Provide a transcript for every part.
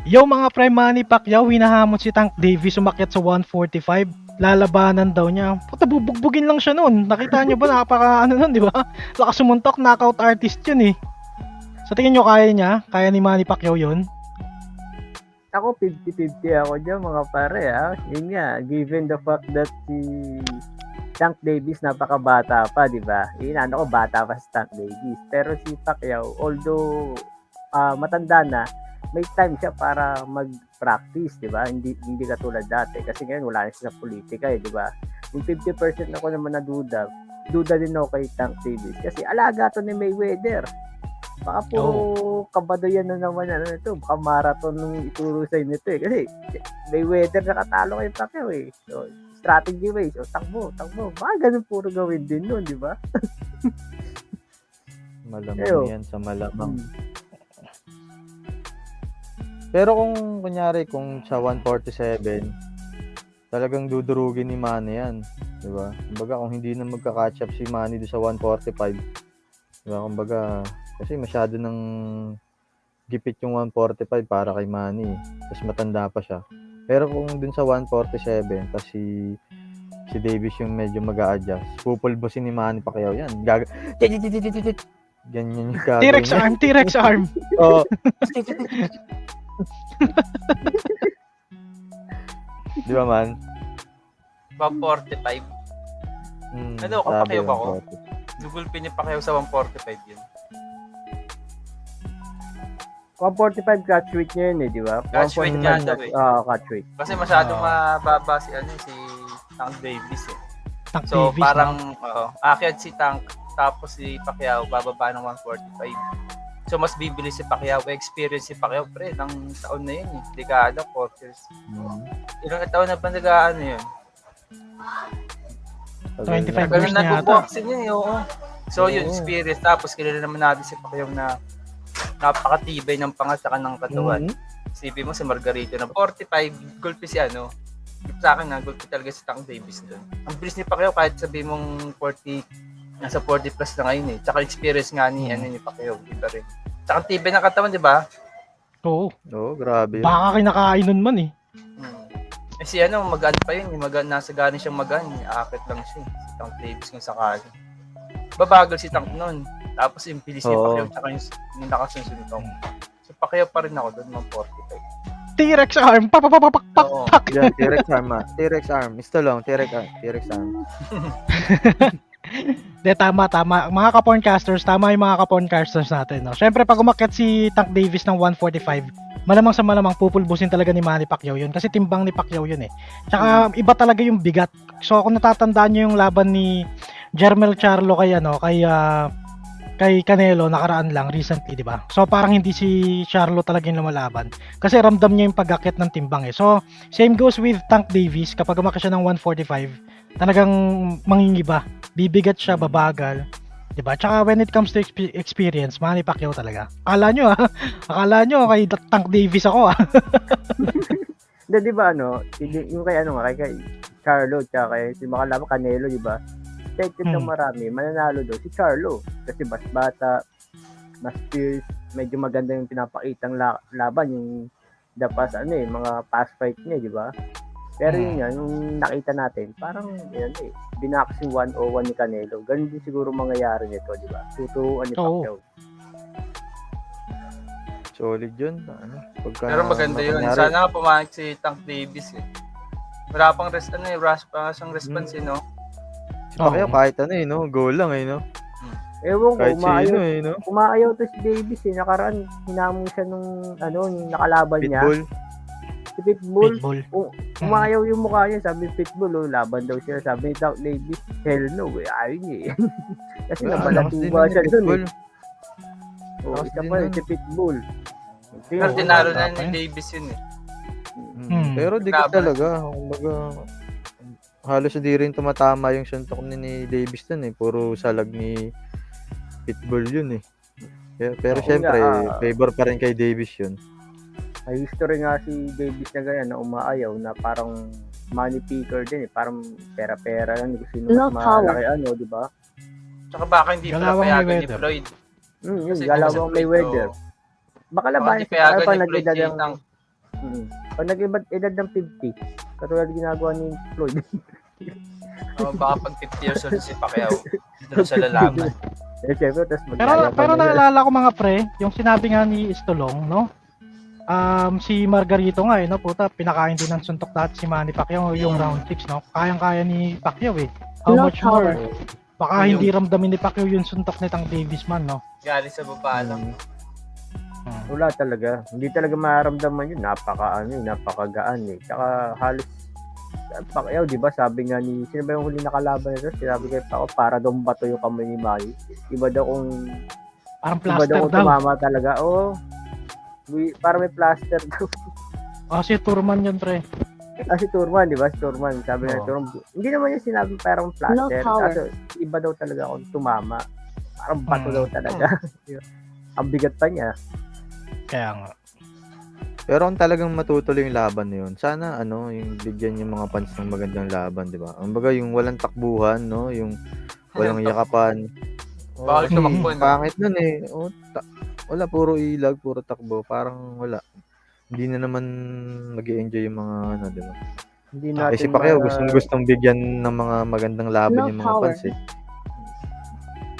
Yo mga pre, Manny Pacquiao, hinahamon si Tank Davis, umakyat sa 145. Lalabanan daw niya. Puta, bubugbugin lang siya noon. Nakita niyo ba, napaka ano nun, di ba? Lakas sumuntok, knockout artist yun eh. Sa tingin niyo kaya niya? Kaya ni Manny Pacquiao yun? Ako 50-50 ako dyan mga pare Yun nga, given the fact that si Tank Davis napakabata pa, di ba? Ano ko, bata pa si Tank Davis. Pero si Pacquiao, although matanda na, may time siya para mag-practice, di ba? Hindi katulad dati. Kasi ngayon, wala na siya sa politika, di ba? Yung 50% ako naman duda din ako kay Tank Davis. Kasi alaga to ni Mayweather. Baka puro kabado yan na naman ito. Baka marathon nung ituro sa inyo ito eh. Kasi Mayweather nakatalo kay Pacquiao eh. So, strategy ways. O, takbo. Baka ganun puro gawin din nun, di ba? Malamang yan sa malamang. Pero kung kunyari kung sa 147 talagang dudurugin ni Manny yan, 'di ba? Kumbaga kung hindi na magka-catch up si Manny do sa 145, 'di ba? Kumbaga kasi masyado nang gipit yung 145 para kay Manny. Tapos matanda pa siya. Pero kung dun sa 147 tapos si Davis yung medyo mag-a-adjust, pupulbosin ni Manny Pacquiao yan. Ganyan yung gagawin. T-Rex arm. Oo. Di ba man? 145. Ano, kapakyaw ba ko? Nugulpin niya Pacquiao sa 145 yun. 145 catch weight niya yun di ba? Catch weight niya daw eh. Catch weight. Kasi masyadong mababa si Tank Davis eh. Tank So Davis, parang akyat si Tank tapos si Pacquiao bababa ng 145. So mas bibilis si Pacquiao, experience si Pacquiao pre, ng taon na yun eh. Dekada, quarters. Ilang taon na ba yun? 25 years Ganun na yata. nag-boxing yun eh, oo. So yun, experience. Tapos kilala naman natin si Pacquiao na napakatibay ng pangat saka ng katawan. Isipin mo si Margarito na 45, gulpi si sa akin gulpi talaga si Tank Davis doon. Ang bilis ni Pacquiao kahit sabihin mong 40, nasa 40 plus na ngayon eh. Tsaka experience nga ni Pacquiao, iba rin. Tsaka tibay ng katawan, di ba? Oo. Grabe. Baka kinakain nun man eh. Eh si magaan pa yun, nasa galing siyang magaan, aakit lang siya, si Tank Davis kung sakali. Babagal si Tank noon. Tapos yung bilis ni Pacquiao, tsaka yung lakas ng sunitong. So Pacquiao pa rin ako doon, mga 45. T-Rex arm. Pak. Yeah, T-Rex arm. T-Rex arm. Ito lang, T-Rex arm. Tama. Mga ka-porncasters, tama yung mga ka-porncasters natin. No? Siyempre, pag umakyat si Tank Davis ng 145, malamang sa malamang pupulbusin talaga ni Manny Pacquiao yun. Kasi timbang ni Pacquiao yun eh. Tsaka iba talaga yung bigat. So kung natatandaan nyo yung laban ni Jermel Charlo kay Canelo nakaraan lang recently, di ba? So parang hindi si Charlo talaga yung lumalaban. Kasi ramdam niya yung pag-akyat ng timbang eh. So same goes with Tank Davis. Kapag umakyat siya ng 145, talagang mangingiba. Bibigat siya, babagal. Diba? Tsaka when it comes to experience, Manny Pacquiao talaga. Akala nyo kay Tank Davis ako Di ba yung kay Charlo tsaka kay si makalaban Canelo, di ba? Expected ng marami, mananalo daw si Charlo. Kasi mas bata, mas fierce, medyo maganda yung pinapakitang laban, yung mga past fight niya, di ba? Pero yun nga, yung nakita natin, parang binaksing 101 ni Canelo. Ganun din siguro mangyayari nito, di ba? Tuturuan ni Pacquiao. Solid yun. Pero maganda yun. Sana pumayag si Tank Davis eh. Wala pang response no? Si Pacquiao kahit goal lang no? Ewan ko, kahit umaayaw to si Davis eh. Nakaraan, hinamon siya nung yung nakalaban niya. Si Pitbull. Umayaw yung mukha niya, sabi Pitbull, laban daw siya. Sabi ni Tank Davis, hell no, ayaw niya eh. Kasi nabalatuba siya doon eh. Isa pa yun, si Pitbull. Pero tinalo na ni Davis yun eh. Pero dikit talaga. Kumbaga, halos hindi rin tumatama yung suntok ni Davis dun eh. Puro salag ni Pitbull yun eh. Pero syempre, favor pa rin kay Davis yun. May history nga si Davis na ganyan na umaayaw na parang money picker din eh. Parang pera-pera lang. Sino mas malaki di ba? Tsaka baka hindi pala payagan ni Floyd. Yung galawang Mayweather. Baka labanin si Floyd pag nagdadalang Pag nag-ibad edad ng 50, katulad ginagawa ni Floyd. Baka pag 50 years old si Pacquiao, dito na sa lalaban. Siyempre, tapos Pero naalala ko mga pre, yung sinabi nga ni Istolong, no? Si Margarito nga no, puta, pinakain din ng suntok dati si Manny Pacquiao yung round 6, no? Kayang-kaya ni Pacquiao eh. How much more? Baka hindi ramdamin ni Pacquiao yung suntok ni Tank Davis man, no? Galing sa baba lang. Wala talaga. Hindi talaga mararamdaman yun. Napakagaan eh. Tsaka halos Pacquiao, di ba? Sabi nga ni, sino ba yung huli nakalaban nito? Sinabi kay Pacquiao, para daw bato yung kamay ni Manny. Iba daw kung Parang iba daw plaster kung daw. tumama talaga. Oo. Para may plaster daw. Si Turman yun, pre. Si Turman, di ba? Si Turman. Sabi na Oo. Turman, hindi naman yung sinabi parang plaster. Kaso iba daw talaga kung tumama. Parang bato daw talaga. Ang bigat pa niya. Kaya nga. Pero kung talagang matutuloy yung laban na yun, sana yung bigyan yung mga fans ng magandang laban, di ba? Ang baga yung walang takbuhan, no? Yung walang yakapan. Bawal tumakbo, no? Pangit nun eh. Wala, puro ilag, puro takbo. Parang wala. Hindi na naman mag-enjoy yung mga di ba? Hindi natin Si Pacquiao gustong bigyan ng mga magandang laban yung mga fans eh.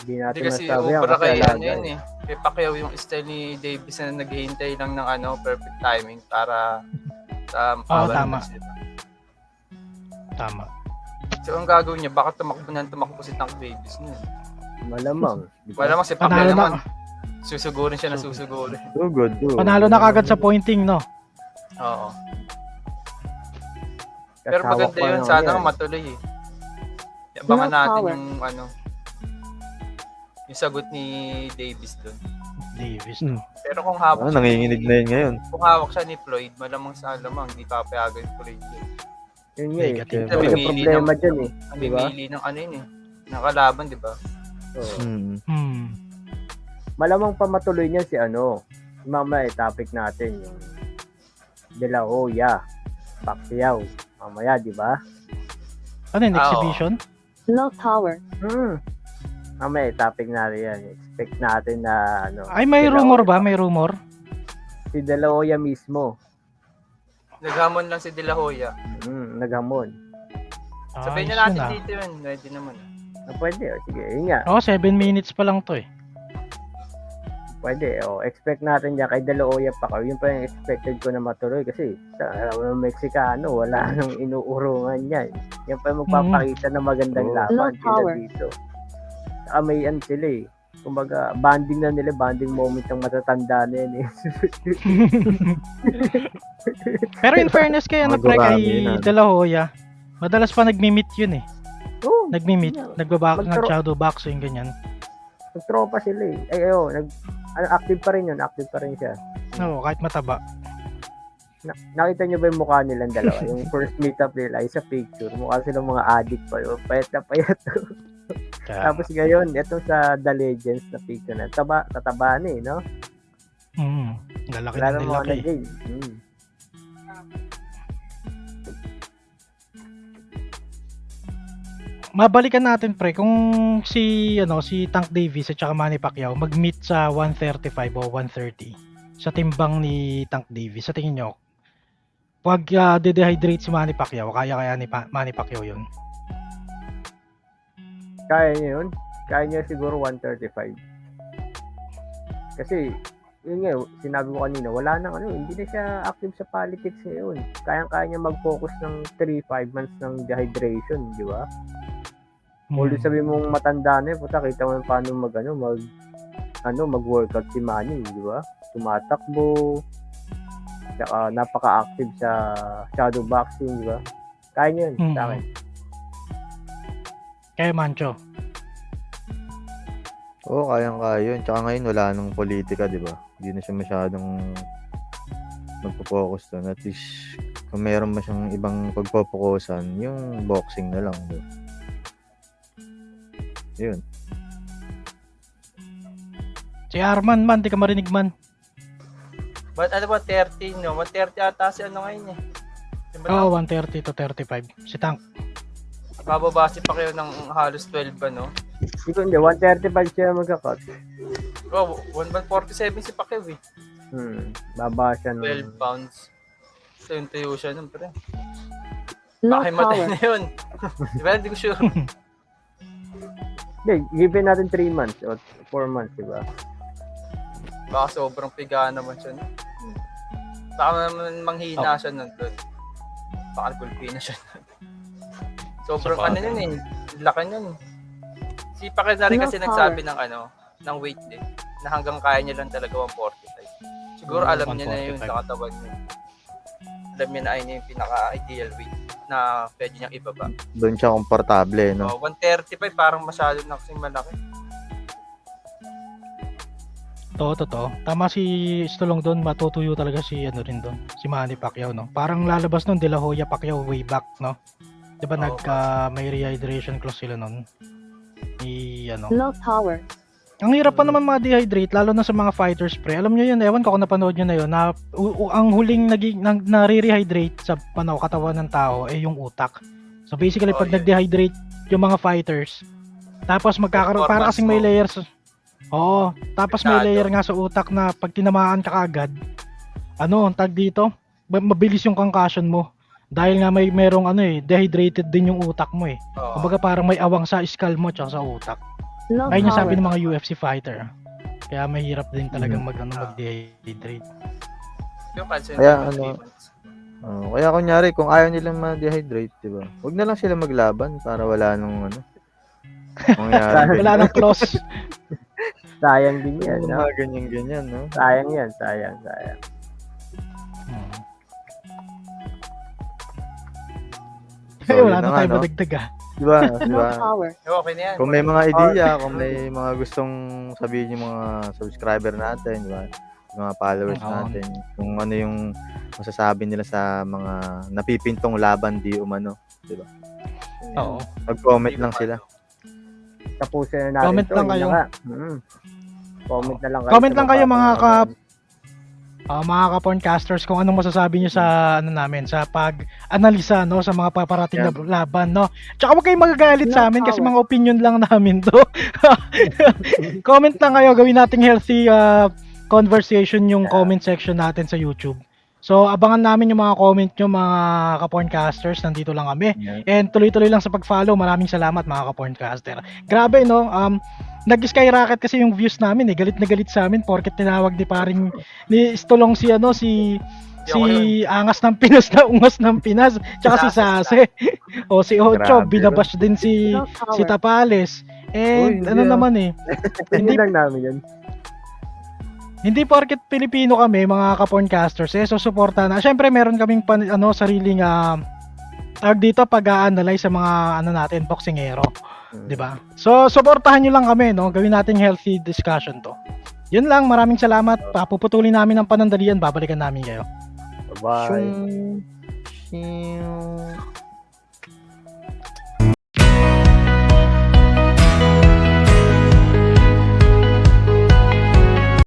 Hindi Hindi natin kasi masabi yan ubra kay alaga yun eh. Kay Pacquiao yung style ni Davis na naghihintay lang ng perfect timing para sa power tama. moves, diba? Tama. So ang gagawin niya, baka tumakbo si Tank Davis nun. Malamang. Wala naman si Pacquiao Panalo naman. na. Susugurin siya na susugurin. So good. Panalo na kagad sa pointing, no? Oo. Pero maganda yun, sana nga matuloy eh. Abangan natin yung yung sagot ni Davis doon. Davis, Hmm. no? Pero kung hawak siya Nanginginig na yun ngayon. kung hawak siya ni Floyd, malamang sa alamang hindi papayagan ni Floyd yun. Yun nga eh. Negative. Ito yung problema dyan eh. Ang Di ba? mimili ng yun eh. Ng kalaban, di ba? Oo. Malamang pa matuloy niyan si mamaya topic natin yung De La Hoya, Pacquiao. Mamaya, di ba? Ano yun, exhibition? Low power. Mamaya topic natin yan. Expect natin na Ay, may De La rumor Hoya. ba? May rumor? Si De La Hoya mismo. Naghamon lang si De La Hoya. Naghamon. Sabihin Ayos na natin yun, dito yun. Ready naman. Pwede, sige, yun nga. 7 minutes pa lang to eh. Pwede, expect natin dyan kay De La Hoya Pacquiao. Yun pa yung expected ko na matuloy kasi sa Mexicano, wala nang inuurungan yan. Yan pa yung magpapakita ng magandang laban sila dito. Saka may sila eh. Kumbaga, banding na nila, banding moment ng matatanda na yan eh. Pero in fairness kay pre, kay De La Hoya, madalas pa nagmi-meet yun eh. Oo. Nagmi-meet, nag-shadow boxing, ganyan. Nagtropa sila eh. Active pa rin yun, active pa rin siya. Oo, kahit mataba. Nakita niyo ba yung mukha nilang dalawa? Yung first meetup nila ay sa picture. Mukha silang mga addict pa yun. Payat na payat. Tapos ngayon, ito sa The Legends na picture na. Tataba na eh, no? Lalaki Wala na nang mga nilaki. nag-game. Mabalikan natin pre kung si Tank Davis at saka Manny Pacquiao mag-meet sa 135 o 130 sa timbang ni Tank Davis. Sa tingin nyo, pag de-dehydrate si Manny Pacquiao, kaya ni Manny Pacquiao yun? Kaya niya yun. Kaya niya siguro 135. Kasi, yun nga, sinabi ko kanina, wala nang hindi na siya active sa politics ngayon. Kaya niya mag-focus ng 3-5 months ng dehydration, di ba? Although sabi mong matanda na puta, kita mo paano mag-workout si Manny, di ba? Tumatakbo, saka napaka-active sa shadow boxing, di ba? Kaya niya yun, sa akin. Kaya Mancho. Oo, kayang-kaya yun. Tsaka ngayon wala nang politika, di ba? Hindi na siya masyadong magpo-focus doon. At least, kung meron ba siyang ibang pagpopokusan, yung boxing na lang. Diba? Yun. Si Arman man, di ka marinig man. But 30, no? 130 ata si ngayon eh. Diba Oo, 130 to 35. Si Tank. Bababa si Pacquiao ng halos 12 ba, no? Hindi, 135 siya magka-cut. Oh, 147 si Pacquiao eh. Baba siya ng 12 pounds. So yung tuyo siya nun, pre. No Baka matay power. na yun. Diba? Hindi ko sure. Hindi, given natin 3 months or 4 months, di ba? Baka sobrang piga naman siya. No? Baka naman manghina siya nun. Tol. Baka gulpi na siya nun. Sobrang Sabagay. ano yun eh. Laki nun. Si Pakizari kasi No nagsabi ng ng weight din. Na hanggang kaya niya lang talaga 145. Siguro alam niya na yun 145. sa katawan niya. Alam niya na ayun yung pinaka-ideal weight na pwede niyang ibaba. Doon siya komportable, no? 135 parang masyado na kasing malaki. Totoo. Tama si Stolong doon, matutuyo talaga si ano rin doon, si Manny Pacquiao, no. Parang lalabas noon De La Hoya Pacquiao way back, no. 'Di ba may rehydration clause sila noon. No power. Ang hirap pa naman ma-dehydrate lalo na sa mga fighters pre. Alam niyo yun, ewan ko kung napanood niyo na yun na ang huling nare-rehydrate sa katawan ng tao ay yung utak. So basically Oh, pag yeah. nag-dehydrate yung mga fighters, tapos magkakaroon para Performance kasing may mo. layers. Oo, tapos may Pektado. layer nga sa utak na pag tinamaan ka kaagad, ang tag dito, mabilis yung concussion mo. Dahil nga merong dehydrated din yung utak mo eh. Oo. Kumbaga parang may awang sa skull mo tsaka sa utak. No Ayun yung sabi power. ng mga UFC fighter. Kaya mahirap din talagang mag-dehydrate. Yung calcium Kaya supplements. Kaya kunyari, kung ayaw nilang ma-dehydrate, di ba? Huwag na lang sila maglaban para wala nung mangyari. Wala nang close. Sayang din yan, no? Mga ganyan-ganyan, no? Sayang yan, sayang. Eh, wala yun na nga, tayo no? madagdag ah. Di ba? Di No ba? power. Okay na yan. Kung may mga ideya, kung may mga gustong sabihin yung mga subscriber natin, di ba? Yung mga followers Oo. natin, kung ano yung masasabi nila sa mga napipintong laban di umano, di ba? Oo. Mag-comment lang sila. Tapusin na natin Comment to, lang yun kayo. na nga. Comment na lang kayo. Comment sa lang kayo, mga mapapanood. Mga ka-porncasters, kung anong masasabi niyo sa namin sa pag-analisa no sa mga paparating na laban no. Tsaka huwag kayong magagalit sa amin kasi mga opinion lang namin 'to. Comment lang kayo, gawin nating healthy conversation yung comment section natin sa YouTube. So abangan namin yung mga comment nyo mga ka-porncasters, nandito lang kami. And tuloy-tuloy lang sa pag-follow. Maraming salamat mga ka-porncaster. Grabe no, nag-skyrocket kasi yung views namin eh. Galit na galit sa amin porket tinawag ni Stolong si Angas ng Pinas na Ungas ng Pinas, tsaka si Sase. O si Ocho, Grabe, binabash din si No power. Tapales. And Uy, ano hindi, naman eh. Hindi lang namin yan. Hindi porket Pilipino kami, mga ka-porncasters, so suporta na. Syempre meron kaming sariling tawag dito pag-a-analyze sa mga natin, boxingero, 'di ba? So suportahan niyo lang kami, no. Gawin nating healthy discussion 'to. 'Yun lang, maraming salamat. Papuputulin namin ang panandalian, babalikan namin kayo. Bye. Shing.